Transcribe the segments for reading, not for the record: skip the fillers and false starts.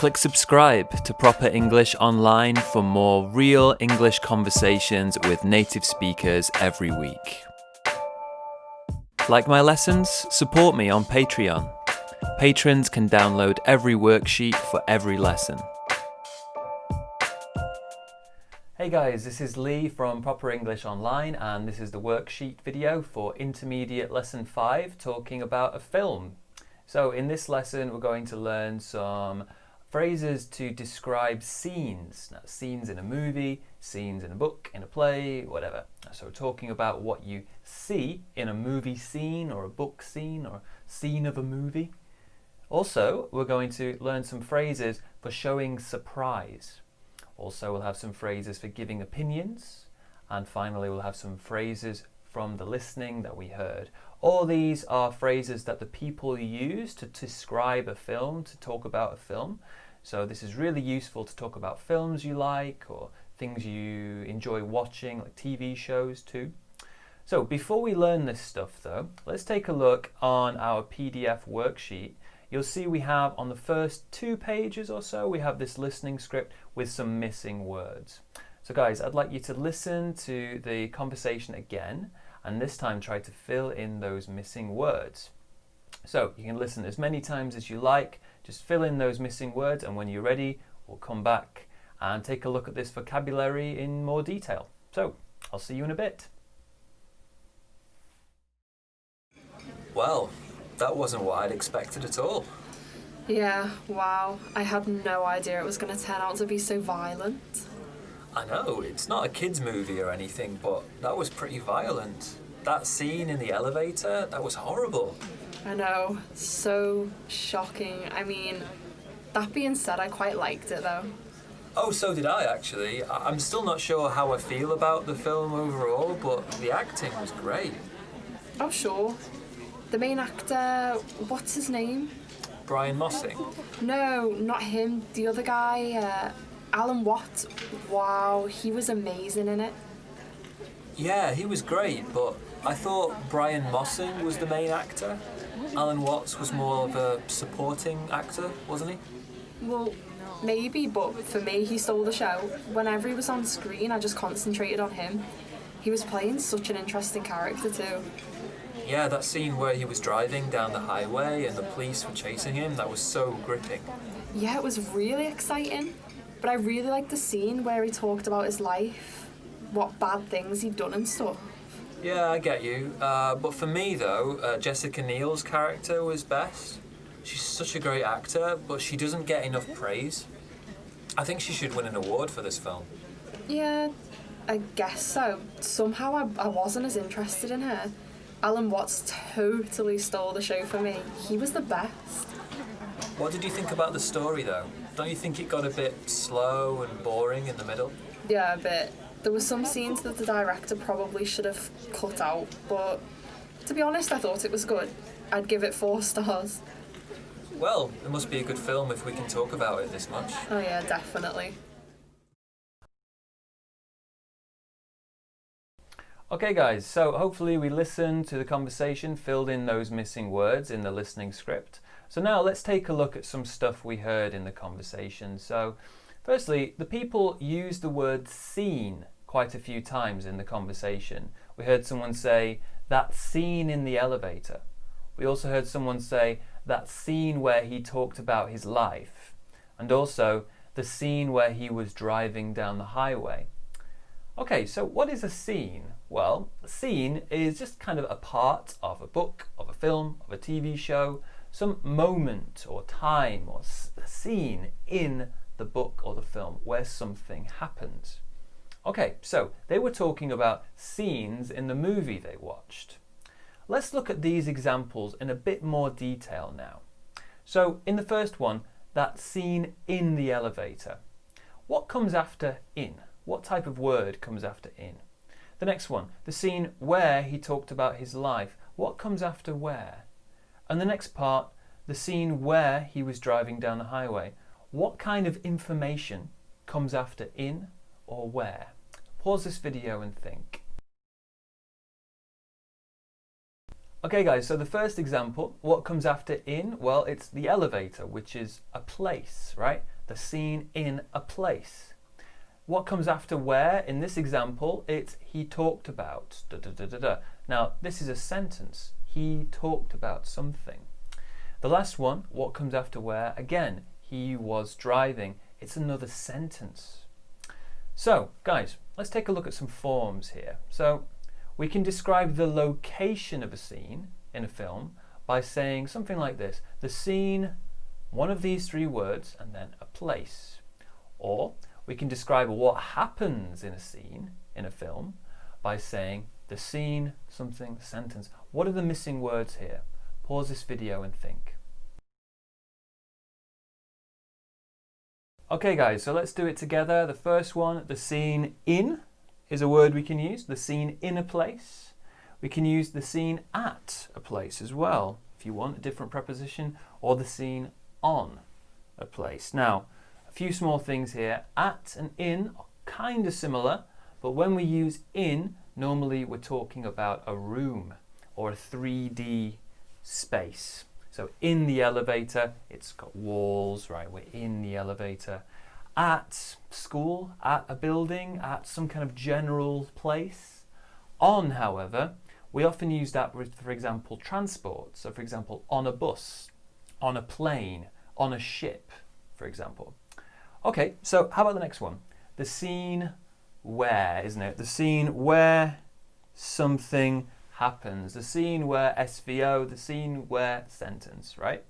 Click subscribe to Proper English Online for more real English conversations with native speakers every week. Like my lessons? Support me on Patreon. Patrons can download every worksheet for every lesson. Hey guys, this is Lee from Proper English Online, and this is the worksheet video for Intermediate Lesson 5 talking about a film. So in this lesson we're going to learn some phrases to describe scenes. Now, scenes in a movie, scenes in a book, in a play, whatever. So we're talking about what you see in a movie scene or a book scene or scene of a movie. Also, we're going to learn some phrases for showing surprise. Also, we'll have some phrases for giving opinions. And finally, we'll have some phrases from the listening that we heard. All these are phrases that the people use to describe a film, to talk about a film. So this is really useful to talk about films you like or things you enjoy watching, like TV shows too. So before we learn this stuff though, let's take a look on our PDF worksheet. You'll see we have on the first 2 pages or so, we have this listening script with some missing words. So guys, I'd like you to listen to the conversation again, and this time try to fill in those missing words. So you can listen as many times as you like, just fill in those missing words, and when you're ready, we'll come back and take a look at this vocabulary in more detail. So I'll see you in a bit. Well, that wasn't what I'd expected at all. Yeah, wow. I had no idea it was going to turn out to be so violent. I know, it's not a kids' movie or anything, but that was pretty violent. That scene in the elevator, that was horrible. I know, so shocking. I mean, that being said, I quite liked it though. Oh, so did I actually. I'm still not sure how I feel about the film overall, but the acting was great. Oh, sure. The main actor, what's his name? Brian Mossing? No, not him. The other guy, Alan Watt. Wow, he was amazing in it. Yeah, he was great, but I thought Brian Mossing was the main actor. Alan Watts was more of a supporting actor, wasn't he? Well, maybe, but for me, he stole the show. Whenever he was on screen, I just concentrated on him. He was playing such an interesting character too. Yeah, that scene where he was driving down the highway and the police were chasing him, that was so gripping. Yeah, it was really exciting. But I really liked the scene where he talked about his life, what bad things he'd done and stuff. Yeah, I get you. But for me, though, Jessica Neal's character was best. She's such a great actor, but she doesn't get enough praise. I think she should win an award for this film. Yeah, I guess so. Somehow I wasn't as interested in her. Alan Watts totally stole the show for me. He was the best. What did you think about the story, though? Don't you think it got a bit slow and boring in the middle? Yeah, a bit. There were some scenes that the director probably should have cut out, but to be honest, I thought it was good. I'd give it 4 stars. Well, it must be a good film if we can talk about it this much. Oh yeah, definitely. Okay guys, so hopefully we listened to the conversation, filled in those missing words in the listening script. So now let's take a look at some stuff we heard in the conversation. So firstly, the people used the word scene quite a few times in the conversation. We heard someone say, that scene in the elevator. We also heard someone say, that scene where he talked about his life. And also, the scene where he was driving down the highway. Okay, so what is a scene? Well, a scene is just kind of a part of a book, of a film, of a TV show, some moment or time or a scene in the book or the film where something happens. Okay, so they were talking about scenes in the movie they watched. Let's look at these examples in a bit more detail now. So in the first one, that scene in the elevator. What comes after in? What type of word comes after in? The next one, the scene where he talked about his life. What comes after where? And the next part, the scene where he was driving down the highway. What kind of information comes after in or where? Pause this video and think. Okay guys, so the first example, what comes after in? Well, it's the elevator, which is a place, right? The scene in a place. What comes after where? In this example, it's he talked about. Da, da, da, da, da. Now, this is a sentence. He talked about something. The last one, what comes after where? Again, he was driving. It's another sentence. So, guys, let's take a look at some forms here. So, we can describe the location of a scene in a film by saying something like this. The scene, one of these three words, and then a place. Or we can describe what happens in a scene in a film by saying the scene, something, sentence. What are the missing words here? Pause this video and think. Okay guys, so let's do it together. The first one, the scene in, is a word we can use. The scene in a place. We can use the scene at a place as well, if you want a different preposition, or the scene on a place. Now, a few small things here. At and in are kind of similar, but when we use in, normally we're talking about a room or a 3D space. So in the elevator, it's got walls, right? We're in the elevator. At school, at a building, at some kind of general place. On, however, we often use that with, for example, transport. So, for example, on a bus, on a plane, on a ship, for example. Okay, so how about the next one? The scene where, isn't it? The scene where something happens. The scene where SVO, the scene where sentence, right?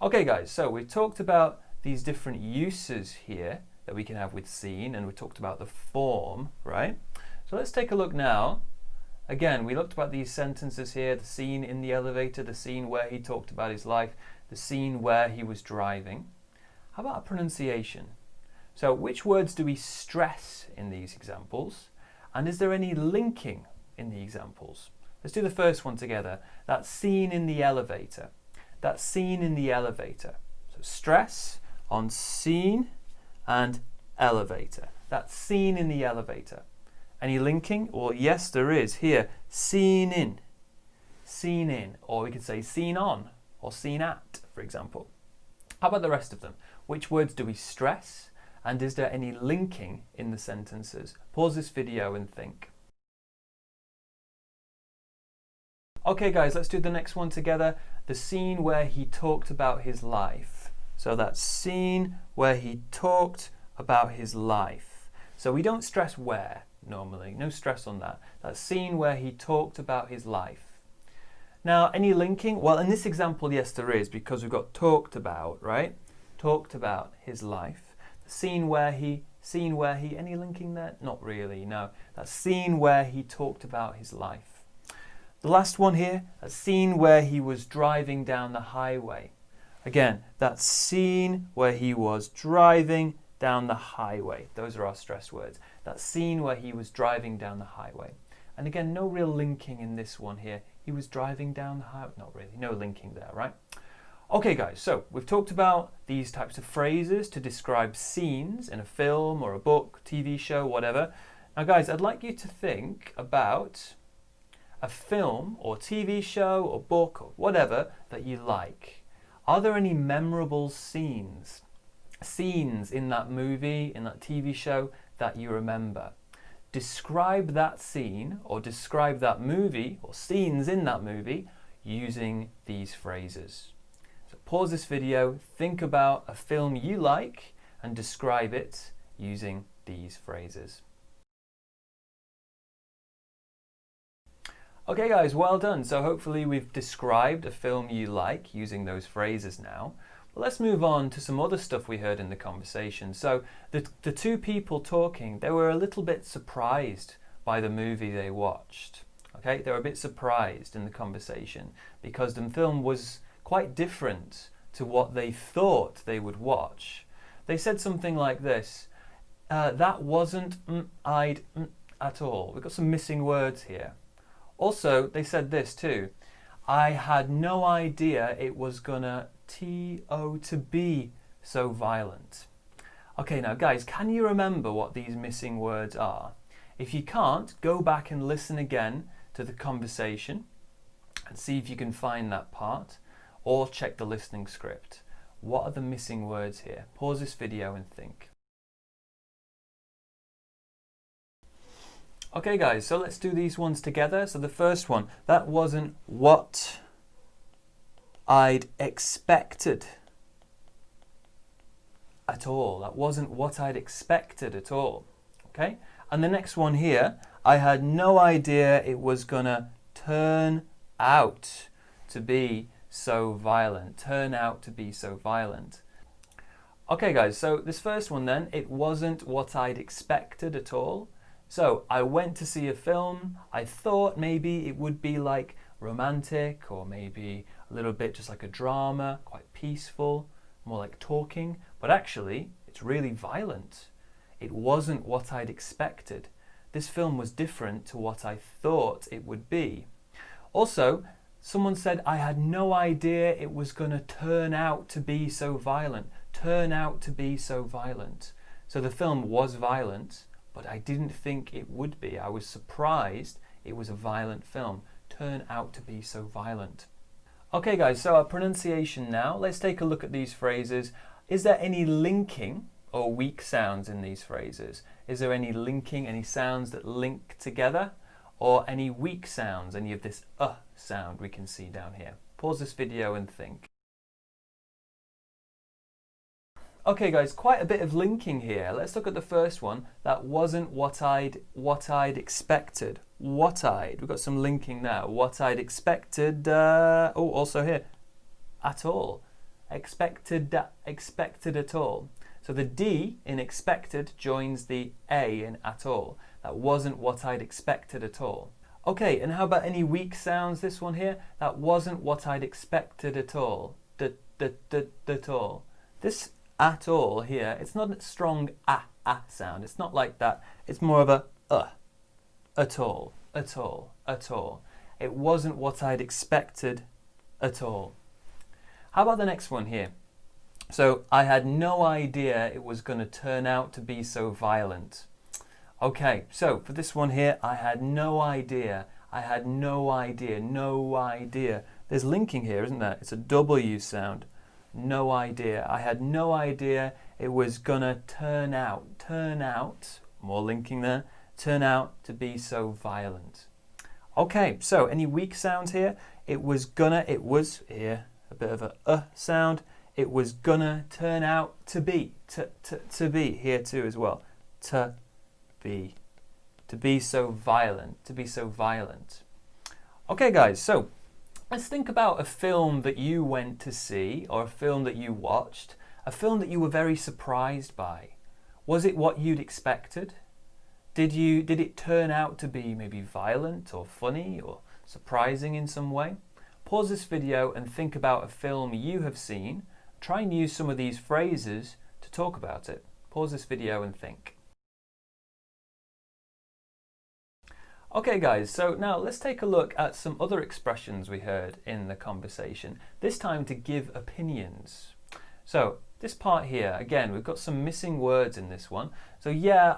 Okay, guys, so we've talked about these different uses here that we can have with scene, and we talked about the form, right? So let's take a look now. Again, we looked about these sentences here, the scene in the elevator, the scene where he talked about his life, the scene where he was driving. How about a pronunciation? So which words do we stress in these examples? And is there any linking in the examples? Let's do the first one together. That scene in the elevator. That scene in the elevator. So stress on scene and elevator. That scene in the elevator. Any linking? Well, yes, there is here. Scene in. Scene in. Or we could say scene on or scene at, for example. How about the rest of them? Which words do we stress? And is there any linking in the sentences? Pause this video and think. Okay guys, let's do the next one together. The scene where he talked about his life. So that scene where he talked about his life. So we don't stress where normally, no stress on that. That scene where he talked about his life. Now, any linking? Well, in this example, yes, there is, because we've got talked about, right? Talked about his life. The scene where he, any linking there? Not really, no. That scene where he talked about his life. The last one here, a scene where he was driving down the highway. Again, that scene where he was driving down the highway. Those are our stress words. That scene where he was driving down the highway. And again, no real linking in this one here. He was driving down the highway. Not really, no linking there, right? Okay guys, so we've talked about these types of phrases to describe scenes in a film or a book, TV show, whatever. Now guys, I'd like you to think about a film or TV show or book or whatever that you like. Are there any memorable scenes in that movie, in that TV show that you remember? Describe that scene or describe that movie or scenes in that movie using these phrases. So pause this video, think about a film you like and describe it using these phrases. Okay guys, well done. So hopefully we've described a film you like using those phrases now. Well, let's move on to some other stuff we heard in the conversation. So the two people talking, they were a little bit surprised by the movie they watched. Okay, they were a bit surprised in the conversation because the film was quite different to what they thought they would watch. They said something like this, that wasn't at all. We've got some missing words here. Also, they said this too. I had no idea it was gonna to be so violent. Okay, now guys, can you remember what these missing words are? If you can't, go back and listen again to the conversation and see if you can find that part, or check the listening script. What are the missing words here? Pause this video and think. Okay guys, so let's do these ones together. So the first one, that wasn't what I'd expected at all. That wasn't what I'd expected at all. Okay? And the next one here, I had no idea it was gonna turn out to be so violent. Turn out to be so violent. Okay guys, so this first one then, it wasn't what I'd expected at all. So I went to see a film, I thought maybe it would be like romantic or maybe a little bit just like a drama, quite peaceful, more like talking, but actually it's really violent. It wasn't what I'd expected. This film was different to what I thought it would be. Also, someone said I had no idea it was going to turn out to be so violent. Turn out to be so violent. So the film was violent, but I didn't think it would be. I was surprised it was a violent film. Turn out to be so violent. Okay guys, so our pronunciation now. Let's take a look at these phrases. Is there any linking or weak sounds in these phrases? Is there any linking, any sounds that link together? Or any weak sounds, any of this sound we can see down here? Pause this video and think. Okay guys, quite a bit of linking here. Let's look at the first one. That wasn't what I'd expected. We've got some linking now. What I'd expected, also here, at all. Expected at all. So the D in expected joins the A in at all. That wasn't what I'd expected at all. Okay, and how about any weak sounds? This one here, that wasn't what I'd expected at all. At all. This at all here, it's not a strong sound. It's not like that. It's more of a at all. It wasn't what I'd expected at all. How about the next one here? So I had no idea it was going to turn out to be so violent. Okay, so for this one here, I had no idea. There's linking here, isn't there? It's a W sound. No idea. I had no idea it was gonna turn out, more linking there, turn out to be so violent. Okay, so any weak sounds here? It was here, a bit of a sound. It was gonna turn out to be, to be here too as well. To be so violent. Okay guys, so let's think about a film that you went to see or a film that you watched, a film that you were very surprised by. Was it what you'd expected? Did it turn out to be maybe violent or funny or surprising in some way? Pause this video and think about a film you have seen. Try and use some of these phrases to talk about it. Pause this video and think. Okay guys, so now let's take a look at some other expressions we heard in the conversation, this time to give opinions. So this part here, again, we've got some missing words in this one. So yeah,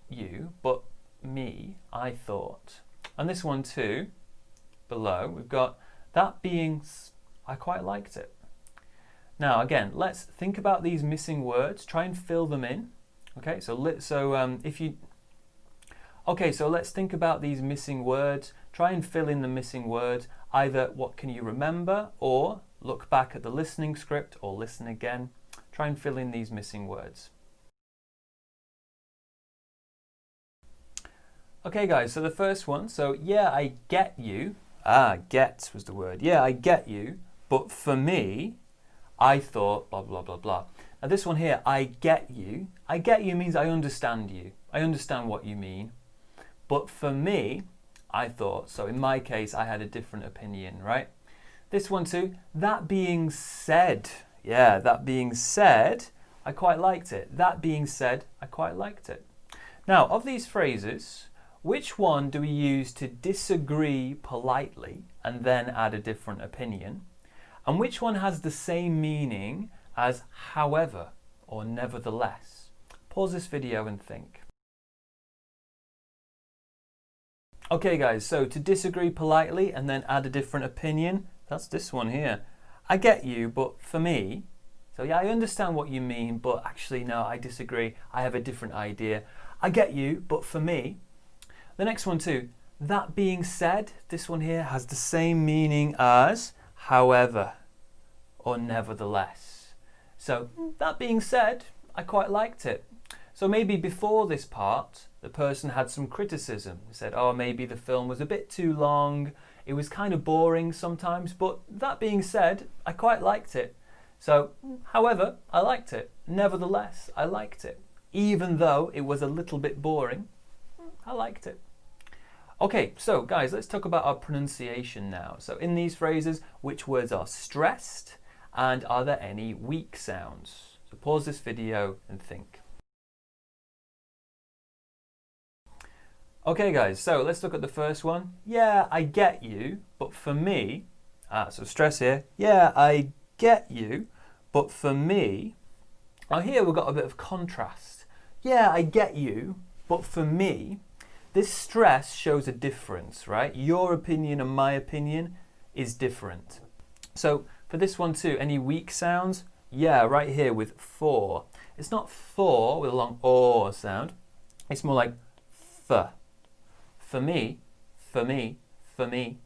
you, but me, I thought. And this one too, below, we've got that being, I quite liked it. Now again, let's think about these missing words, try and fill them in. Okay, so let's think about these missing words. Try and fill in the missing words. Either what can you remember, or look back at the listening script, or listen again. Try and fill in these missing words. Okay guys, so the first one. So yeah, I get you. Get was the word. Yeah, I get you. But for me, I thought blah, blah, blah, blah. Now this one here, I get you. I get you means I understand you. I understand what you mean. But for me, I thought, so in my case, I had a different opinion, right? This one too, that being said, yeah, that being said, I quite liked it. That being said, I quite liked it. Now, of these phrases, which one do we use to disagree politely and then add a different opinion? And which one has the same meaning as however or nevertheless? Pause this video and think. Okay guys, so to disagree politely and then add a different opinion, that's this one here. I get you, but for me, so yeah, I understand what you mean, but actually no, I disagree. I have a different idea. I get you, but for me. The next one too, that being said, this one here has the same meaning as however or nevertheless. So that being said, I quite liked it. So maybe before this part, the person had some criticism. They said, oh, maybe the film was a bit too long. It was kind of boring sometimes, but that being said, I quite liked it. So, however, I liked it. Nevertheless, I liked it. Even though it was a little bit boring, I liked it. Okay, so guys, let's talk about our pronunciation now. So in these phrases, which words are stressed and are there any weak sounds? So pause this video and think. Okay guys, so let's look at the first one. Yeah, I get you, but for me, so stress here. Yeah, I get you, but for me, here we've got a bit of contrast. Yeah, I get you, but for me, this stress shows a difference, right? Your opinion and my opinion is different. So for this one too, any weak sounds? Yeah, right here with for. It's not for with a long or sound. It's more like th. For me, for me, for me.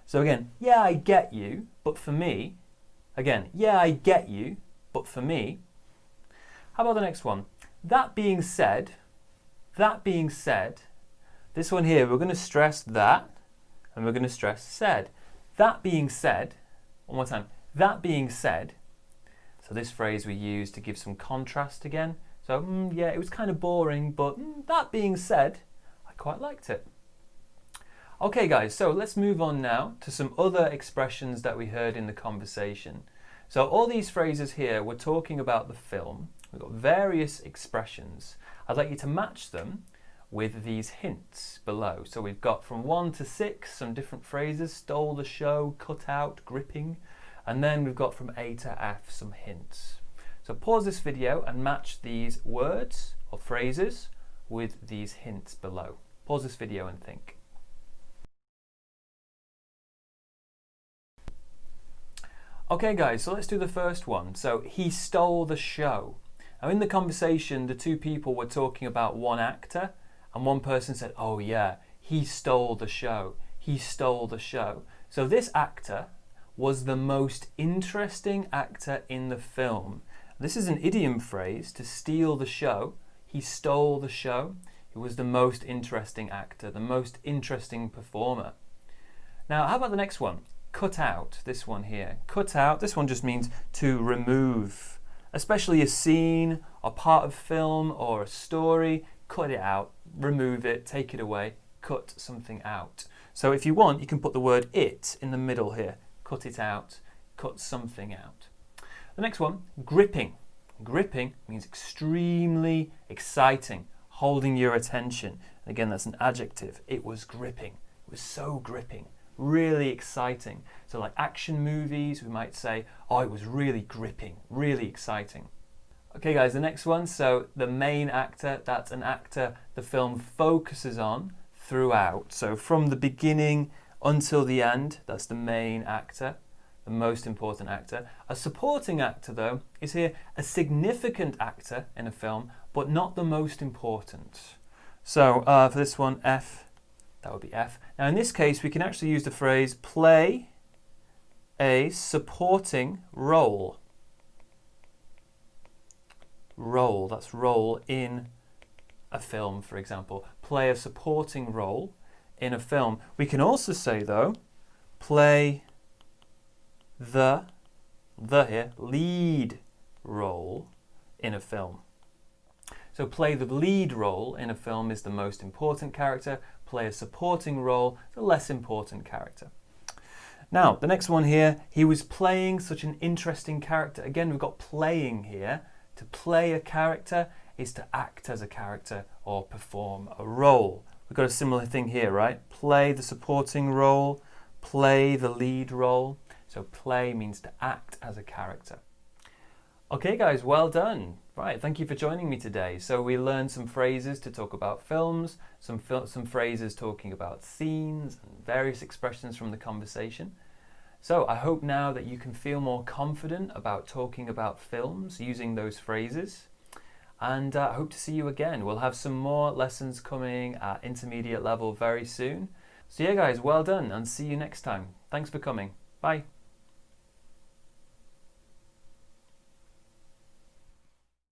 So again, yeah, I get you, but for me. Again, yeah, I get you, but for me. How about the next one? That being said, this one here, we're going to stress that, and we're going to stress said. That being said, one more time, that being said, so this phrase we use to give some contrast again. So, yeah, it was kind of boring, but that being said, I quite liked it. Okay guys, so let's move on now to some other expressions that we heard in the conversation. So all these phrases here, we're talking about the film. We've got various expressions. I'd like you to match them with these hints below. So we've got from 1 to 6 some different phrases: stole the show, cut out, gripping, and then we've got from A to F some hints. So pause this video and match these words or phrases with these hints below. Pause this video and think. Okay guys, so let's do the first one. So he stole the show. Now in the conversation, the two people were talking about one actor, and one person said, oh yeah, he stole the show. He stole the show. So this actor was the most interesting actor in the film. This is an idiom phrase, to steal the show. He stole the show. He was the most interesting actor, the most interesting performer. Now, how about the next one? Cut out, this one here. Cut out, this one just means to remove. Especially a scene, or part of film, or a story, cut it out, remove it, take it away, cut something out. So if you want, you can put the word it in the middle here. Cut it out, cut something out. The next one, gripping. Gripping means extremely exciting, holding your attention. Again, that's an adjective. It was gripping. It was so gripping. Really exciting. So like action movies, we might say, oh, it was really gripping, really exciting. Okay guys, the next one, so the main actor, that's an actor the film focuses on throughout. So from the beginning until the end, that's the main actor, the most important actor. A supporting actor though is here a significant actor in a film, but not the most important. So for this one, F, that would be F. Now in this case, we can actually use the phrase play a supporting role. Role, that's role in a film, for example. Play a supporting role in a film. We can also say though, play the here, lead role in a film. So play the lead role in a film is the most important character. Play a supporting role, the less important character. Now, the next one here, he was playing such an interesting character. Again, we've got playing here. To play a character is to act as a character or perform a role. We've got a similar thing here, right? Play the supporting role, play the lead role. So play means to act as a character. Okay guys, well done. Right, thank you for joining me today. So we learned some phrases to talk about films, some phrases talking about scenes and various expressions from the conversation. So I hope now that you can feel more confident about talking about films using those phrases. And I hope to see you again. We'll have some more lessons coming at intermediate level very soon. So yeah guys, well done and see you next time. Thanks for coming. Bye.